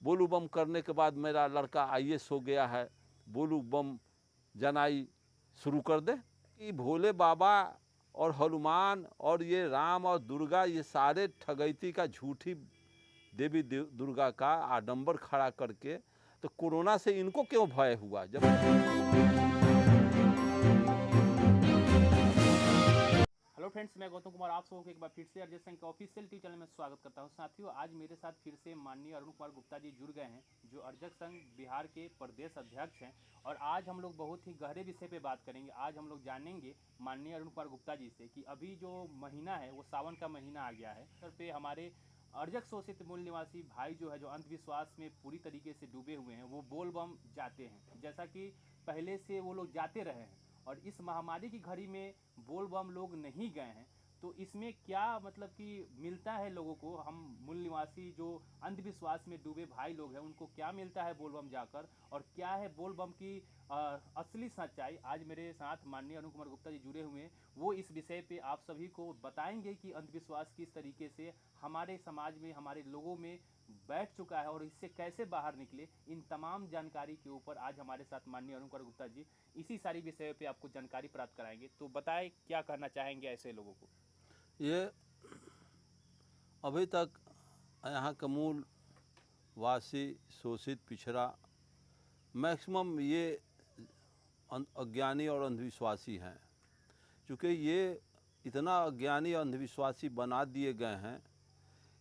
बोलू बम करने के बाद मेरा लड़का आईएएस हो गया है, बोलू बम जनाई शुरू कर दे। कि भोले बाबा और हनुमान और ये राम और दुर्गा, ये सारे ठगैती का, झूठी देवी दुर्गा का आडंबर खड़ा करके, तो कोरोना से इनको क्यों भय हुआ? जब हेलो फ्रेंड्स, मैं गौतम कुमार आप सबको एक बार फिर से अर्जत संघ के ऑफिशियल टी चैनल में स्वागत करता हूं। साथियों, आज मेरे साथ फिर से माननीय अरुण कुमार गुप्ता जी जुड़ गए हैं, जो अर्जत संघ बिहार के प्रदेश अध्यक्ष हैं। और आज हम लोग बहुत ही गहरे विषय पे बात करेंगे। आज हम लोग जानेंगे माननीय अरुण कुमार गुप्ता जी से कि अभी जो महीना है वो सावन का महीना आ गया है। सर पे हमारे अर्जत शोषित मूल निवासी भाई जो है, जो अंधविश्वास में पूरी तरीके से डूबे हुए हैं, वो बोल बम जाते हैं, जैसा कि पहले से वो लोग जाते रहे हैं। और इस महामारी की घड़ी में बोल बम लोग नहीं गए हैं, तो इसमें क्या मतलब कि मिलता है लोगों को? हम मूल निवासी जो अंधविश्वास में डूबे भाई लोग हैं, उनको क्या मिलता है बोल बम जाकर, और क्या है बोल बम की असली सच्चाई? आज मेरे साथ माननीय अरुण कुमार गुप्ता जी जुड़े हुए हैं, वो इस विषय पे आप सभी को बताएंगे कि अंधविश्वास किस तरीके से हमारे समाज में, हमारे लोगों में बैठ चुका है और इससे कैसे बाहर निकले। इन तमाम जानकारी के ऊपर आज हमारे साथ माननीय अरुण कुमार गुप्ता जी इसी सारी विषयों पे आपको जानकारी प्राप्त कराएंगे। तो बताएं, क्या कहना चाहेंगे ऐसे लोगों को? ये अभी तक यहाँ का मूल वासी, शोषित, पिछड़ा, मैक्सिमम ये अज्ञानी और अंधविश्वासी हैं। चूँकि ये इतना अज्ञानी और अंधविश्वासी बना दिए गए हैं,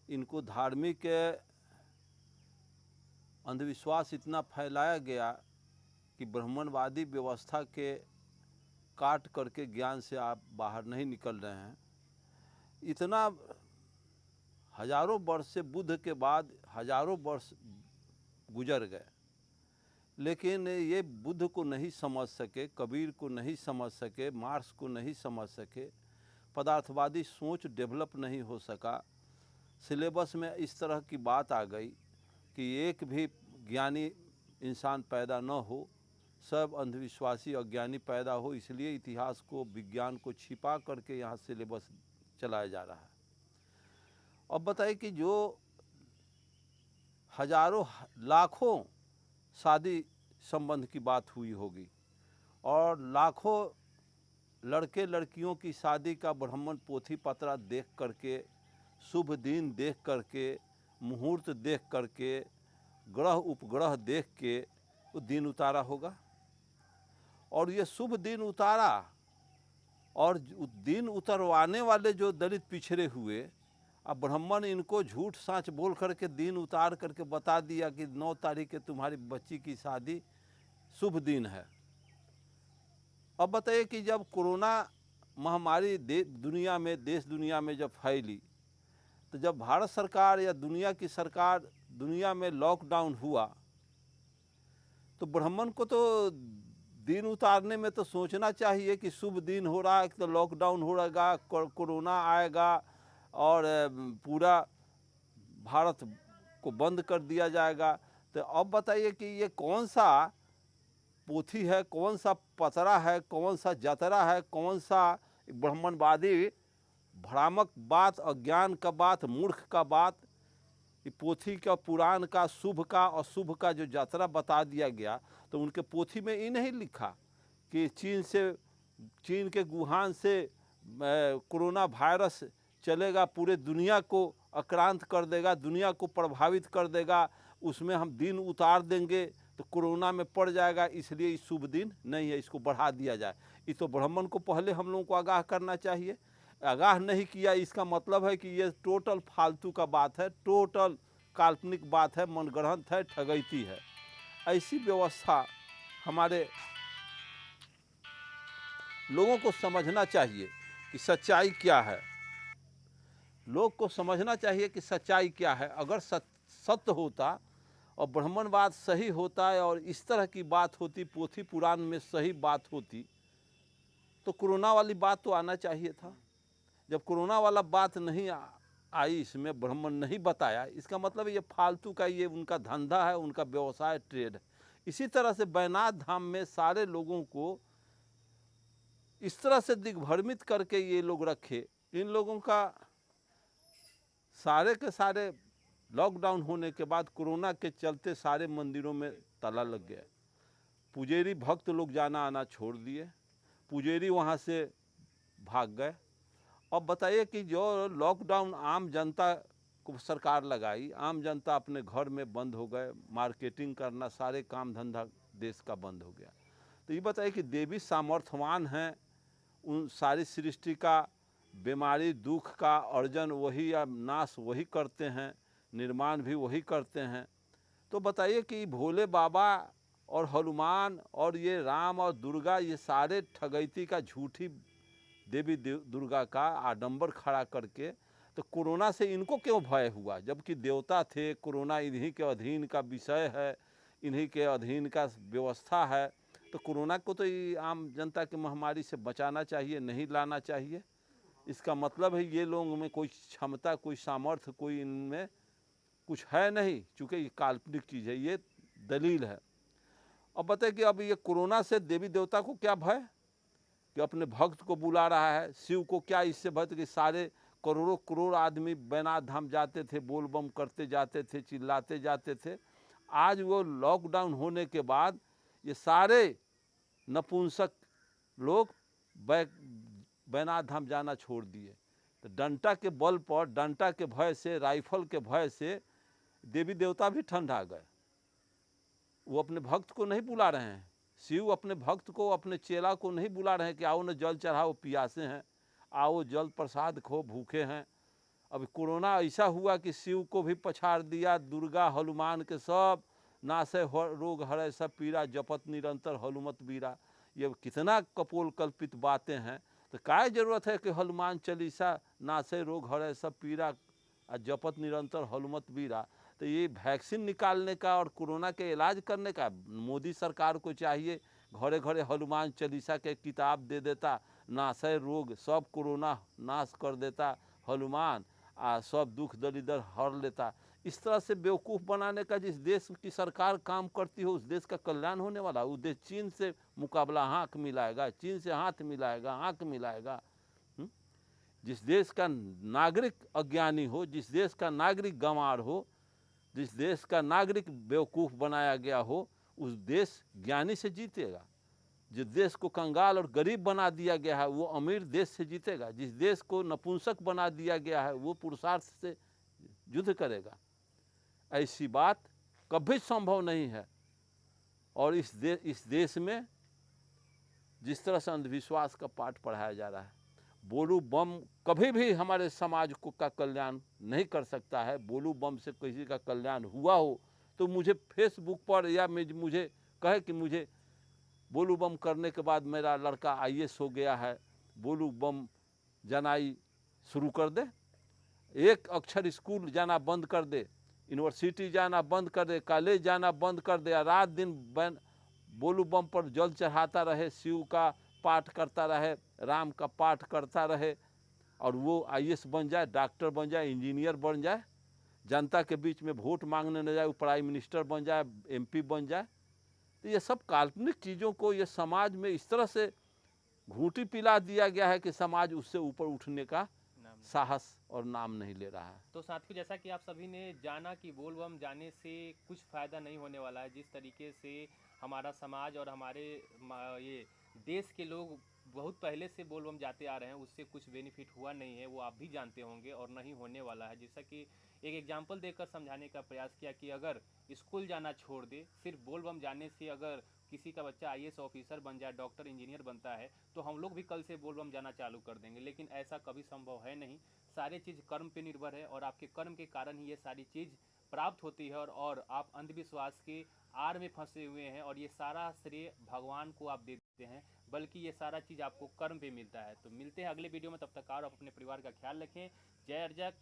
इनको धार्मिक अंधविश्वास इतना फैलाया गया कि ब्राह्मणवादी व्यवस्था के काट करके ज्ञान से आप बाहर नहीं निकल रहे हैं। इतना हजारों वर्ष से, बुद्ध के बाद हजारों वर्ष गुजर गए, लेकिन ये बुद्ध को नहीं समझ सके, कबीर को नहीं समझ सके, मार्क्स को नहीं समझ सके, पदार्थवादी सोच डेवलप नहीं हो सका। सिलेबस में इस तरह की बात आ गई कि एक भी ज्ञानी इंसान पैदा न हो, सब अंधविश्वासी अज्ञानी पैदा हो। इसलिए इतिहास को, विज्ञान को छिपा करके यहाँ सिलेबस चलाया जा रहा है। अब बताइए कि जो हजारों लाखों शादी संबंध की बात हुई होगी और लाखों लड़के लड़कियों की शादी का ब्राह्मण पोथी पत्रा देख करके, शुभ दिन देख करके, मुहूर्त देख करके, ग्रह उपग्रह देख के वो दिन उतारा होगा। और ये शुभ दिन उतारा, और दिन उतरवाने वाले जो दलित पिछड़े हुए, अब ब्राह्मण इनको झूठ साँच बोल करके दिन उतार करके बता दिया कि 9 तारीख के तुम्हारी बच्ची की शादी शुभ दिन है। अब बताइए कि जब कोरोना महामारी दुनिया में, देश दुनिया में जब फैली, तो जब भारत सरकार या दुनिया की सरकार, दुनिया में लॉकडाउन हुआ, तो ब्राह्मण को तो दिन उतारने में तो सोचना चाहिए कि शुभ दिन हो रहा है, तो लॉकडाउन हो रहेगा, कोरोना आएगा और पूरा भारत को बंद कर दिया जाएगा। तो अब बताइए कि ये कौन सा पोथी है, कौन सा पतरा है, कौन सा जतरा है, कौन सा ब्राह्मणवादी भ्रामक बात, अज्ञान का बात, मूर्ख का बात, ये पोथी का, पुराण का, शुभ का और शुभ का जो जतरा बता दिया गया। तो उनके पोथी में ये नहीं लिखा कि चीन के वुहान से कोरोना वायरस चलेगा, पूरे दुनिया को आक्रांत कर देगा, दुनिया को प्रभावित कर देगा, उसमें हम दिन उतार देंगे तो कोरोना में पड़ जाएगा, इसलिए इस शुभ दिन नहीं है, इसको बढ़ा दिया जाए। ये तो ब्राह्मण को पहले हम लोगों को आगाह करना चाहिए। आगाह नहीं किया, इसका मतलब है कि ये टोटल फालतू का बात है, टोटल काल्पनिक बात है, मनगढ़ंत है, ठगैती है। ऐसी व्यवस्था हमारे लोगों को समझना चाहिए कि सच्चाई क्या है। लोग को समझना चाहिए कि सच्चाई क्या है। अगर सत्य होता और ब्राह्मणवाद सही होता है और इस तरह की बात होती, पोथी पुराण में सही बात होती, तो कोरोना वाली बात तो आना चाहिए था। जब कोरोना वाला बात नहीं आई, इसमें ब्राह्मण नहीं बताया, इसका मतलब ये फालतू का, ये उनका धंधा है, उनका व्यवसाय, ट्रेड है। इसी तरह से बैनाथ धाम में सारे लोगों को इस तरह से दिग्भ्रमित करके ये लोग रखे। इन लोगों का सारे के सारे लॉकडाउन होने के बाद कोरोना के चलते सारे मंदिरों में ताला लग गया। पुजारी भक्त लोग जाना आना छोड़ दिए, पुजारी वहाँ से भाग गए। अब बताइए कि जो लॉकडाउन आम जनता को सरकार लगाई, आम जनता अपने घर में बंद हो गए, मार्केटिंग करना, सारे काम धंधा देश का बंद हो गया। तो ये बताइए कि देवी सामर्थ्यवान हैं, उन सारी सृष्टि का बीमारी दुख का अर्जन वही या नाश वही करते हैं, निर्माण भी वही करते हैं। तो बताइए कि भोले बाबा और हनुमान और ये राम और दुर्गा, ये सारे ठगैती का झूठी देवी दुर्गा का आडंबर खड़ा करके, तो कोरोना से इनको क्यों भय हुआ? जबकि देवता थे, कोरोना इन्हीं के अधीन का विषय है, इन्हीं के अधीन का व्यवस्था है। तो कोरोना को तो ये आम जनता की महामारी से बचाना चाहिए, नहीं लाना चाहिए। इसका मतलब है ये लोगों में कोई क्षमता, कोई सामर्थ्य, कोई इनमें कुछ है नहीं, चूँकि ये काल्पनिक चीज़ है, ये दलील है। अब बताए कि अब ये कोरोना से देवी देवता को क्या भय कि अपने भक्त को बुला रहा है? शिव को क्या इससे भय कि सारे करोड़ों करोड़ आदमी बैनाथ धाम जाते थे, बोल बम करते जाते थे, चिल्लाते जाते थे। आज वो लॉकडाउन होने के बाद ये सारे नपुंसक लोग बैनाथ धाम जाना छोड़ दिए। तो डंटा के बल पर, डंटा के भय से, राइफल के भय से देवी देवता भी ठंडा गए। वो अपने भक्त को नहीं बुला रहे हैं, शिव अपने भक्त को, अपने चेला को नहीं बुला रहे हैं कि आओ न जल चढ़ाओ, प्यासे हैं, आओ जल प्रसाद खो, भूखे हैं। अब कोरोना ऐसा हुआ कि शिव को भी पछाड़ दिया, दुर्गा हनुमान के सब नासे रोग हरे सब पीरा, जपत निरंतर हनुमत बीरा। ये कितना कपोल कल्पित बातें हैं। तो क्या जरूरत है कि हनुमान चालीसा, नासे रोग हरे सब पीरा, जपत निरंतर हनुमत बीरा? तो ये वैक्सीन निकालने का और कोरोना के इलाज करने का मोदी सरकार को चाहिए। घरे घरे हनुमान चालीसा के किताब दे देता, नाशय रोग सब कोरोना नाश कर देता हनुमान, सब दुख दरिद्र हर लेता। इस तरह से बेवकूफ़ बनाने का जिस देश की सरकार काम करती हो, उस देश का कल्याण होने वाला। उस देश चीन से मुकाबला आँख मिलाएगा, चीन से हाथ मिलाएगा, आँख मिलाएगा। जिस देश का नागरिक अज्ञानी हो, जिस देश का नागरिक गंवार हो, जिस देश का नागरिक बेवकूफ़ बनाया गया हो, उस देश ज्ञानी से जीतेगा। जिस देश को कंगाल और गरीब बना दिया गया है, वो अमीर देश से जीतेगा। जिस देश को नपुंसक बना दिया गया है, वो पुरुषार्थ से युद्ध करेगा। ऐसी बात कभी संभव नहीं है। और इस देश में जिस तरह से अंधविश्वास का पाठ पढ़ाया जा रहा है, बोलू बम कभी भी हमारे समाज को का कल्याण नहीं कर सकता है। बोलू बम से किसी का कल्याण हुआ हो तो मुझे फेसबुक पर या मुझे कहे कि मुझे बोलू बम करने के बाद मेरा लड़का IAS हो गया है, बोलू बम जनाई शुरू कर दे, एक अक्षर स्कूल जाना बंद कर दे, यूनिवर्सिटी जाना बंद कर दे, कॉलेज जाना बंद कर दे, रात दिन बोलू बम पर जल चढ़ाता रहे, शिव का पाठ करता रहे, राम का पाठ करता रहे, और वो IAS बन जाए, डॉक्टर बन जाए, इंजीनियर बन जाए, जनता के बीच में वोट मांगने न जाए, वो प्राइम मिनिस्टर बन जाए, MP बन जाए। तो ये सब काल्पनिक चीज़ों को ये समाज में इस तरह से घूंटी पिला दिया गया है कि समाज उससे ऊपर उठने का साहस और नाम नहीं ले रहा है। तो साथियों, जैसा कि आप सभी ने जाना कि बोल बम जाने से कुछ फ़ायदा नहीं होने वाला है। जिस तरीके से हमारा समाज और हमारे ये देश के लोग बहुत पहले से बोल बम जाते आ रहे हैं, उससे कुछ बेनिफिट हुआ नहीं है, वो आप भी जानते होंगे, और नहीं होने वाला है। जैसा कि एक एग्जाम्पल देकर समझाने का प्रयास किया कि अगर स्कूल जाना छोड़ दे, सिर्फ बोल बम जाने से अगर किसी का बच्चा IAS ऑफिसर बन जाए, डॉक्टर इंजीनियर बनता है, तो हम लोग भी कल से बोल बम जाना चालू कर देंगे। लेकिन ऐसा कभी संभव है नहीं। सारी चीज़ कर्म पे निर्भर है, और आपके कर्म के कारण ही ये सारी चीज़ प्राप्त होती है। और आप अंधविश्वास के आड़ में फंसे हुए हैं, और ये सारा श्रेय भगवान को आप दे देते हैं, बल्कि ये सारा चीज़ आपको कर्म पे मिलता है। तो मिलते हैं अगले वीडियो में, तब तक आप अपने परिवार का ख्याल रखें। जय अर्जक।